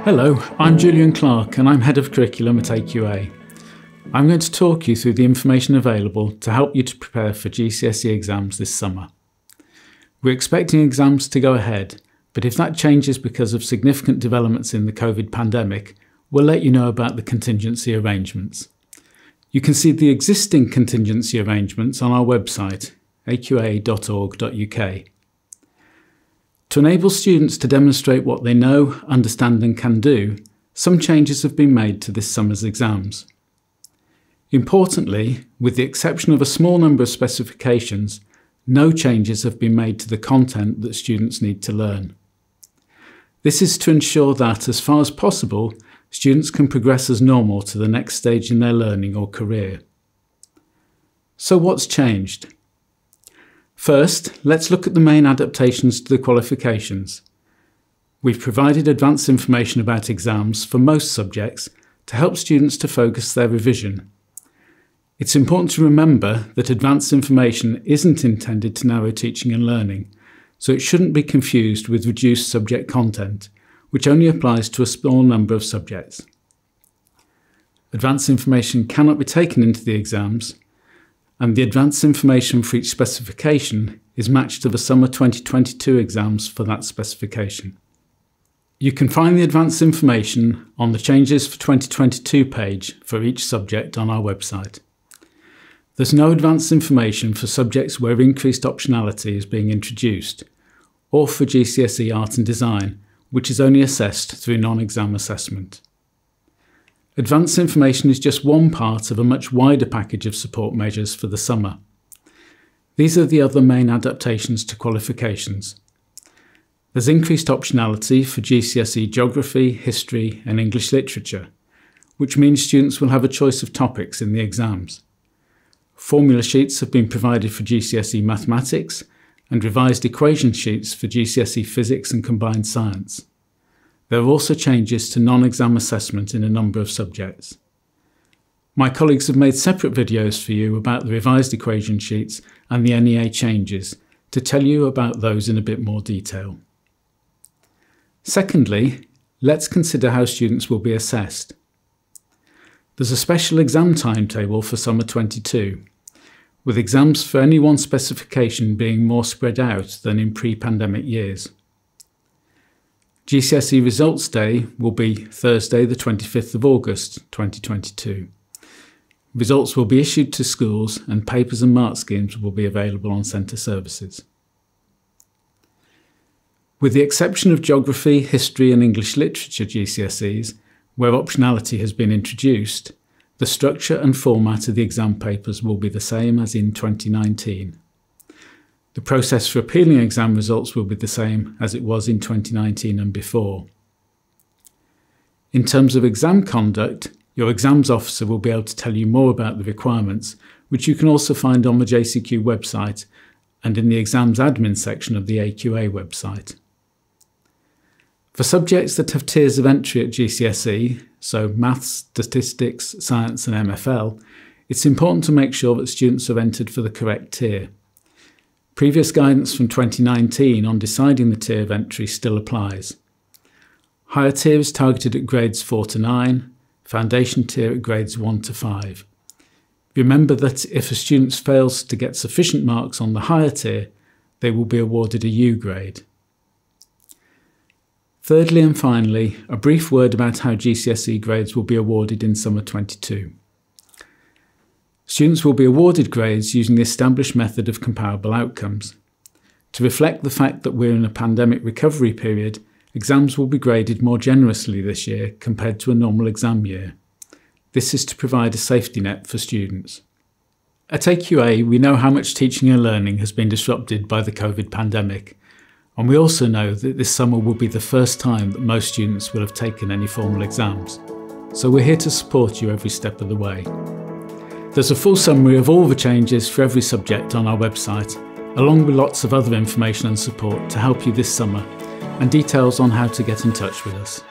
Hello, I'm Julian Clarke and I'm Head of Curriculum at AQA. I'm going to talk you through the information available to help you to prepare for GCSE exams this summer. We're expecting exams to go ahead, but if that changes because of significant developments in the COVID pandemic, we'll let you know about the contingency arrangements. You can see the existing contingency arrangements on our website, aqa.org.uk. To enable students to demonstrate what they know, understand and can do, some changes have been made to this summer's exams. Importantly, with the exception of a small number of specifications, no changes have been made to the content that students need to learn. This is to ensure that, as far as possible, students can progress as normal to the next stage in their learning or career. So what's changed? First, let's look at the main adaptations to the qualifications. We've provided advanced information about exams for most subjects to help students to focus their revision. It's important to remember that advanced information isn't intended to narrow teaching and learning, so it shouldn't be confused with reduced subject content, which only applies to a small number of subjects. Advanced information cannot be taken into the exams, and the advanced information for each specification is matched to the summer 2022 exams for that specification. You can find the advanced information on the Changes for 2022 page for each subject on our website. There's no advanced information for subjects where increased optionality is being introduced, or for GCSE Art and Design, which is only assessed through non-exam assessment. Advanced information is just one part of a much wider package of support measures for the summer. These are the other main adaptations to qualifications. There's increased optionality for GCSE Geography, History and English Literature, which means students will have a choice of topics in the exams. Formula sheets have been provided for GCSE Mathematics and revised equation sheets for GCSE Physics and Combined Science. There are also changes to non-exam assessment in a number of subjects. My colleagues have made separate videos for you about the revised equation sheets and the NEA changes to tell you about those in a bit more detail. Secondly, let's consider how students will be assessed. There's a special exam timetable for summer 22, with exams for any one specification being more spread out than in pre-pandemic years. GCSE Results Day will be Thursday the 25th of August 2022. Results will be issued to schools and papers and mark schemes will be available on centre services. With the exception of Geography, History and English Literature GCSEs, where optionality has been introduced, the structure and format of the exam papers will be the same as in 2019. The process for appealing exam results will be the same as it was in 2019 and before. In terms of exam conduct, your exams officer will be able to tell you more about the requirements, which you can also find on the JCQ website and in the exams admin section of the AQA website. For subjects that have tiers of entry at GCSE, so Maths, Statistics, Science and MFL, it's important to make sure that students have entered for the correct tier. Previous guidance from 2019 on deciding the tier of entry still applies. Higher tier is targeted at grades 4 to 9, foundation tier at grades 1 to 5. Remember that if a student fails to get sufficient marks on the higher tier, they will be awarded a U grade. Thirdly and finally, a brief word about how GCSE grades will be awarded in summer 22. Students will be awarded grades using the established method of comparable outcomes. To reflect the fact that we're in a pandemic recovery period, exams will be graded more generously this year compared to a normal exam year. This is to provide a safety net for students. At AQA, we know how much teaching and learning has been disrupted by the COVID pandemic, and we also know that this summer will be the first time that most students will have taken any formal exams. So we're here to support you every step of the way. There's a full summary of all the changes for every subject on our website, along with lots of other information and support to help you this summer, and details on how to get in touch with us.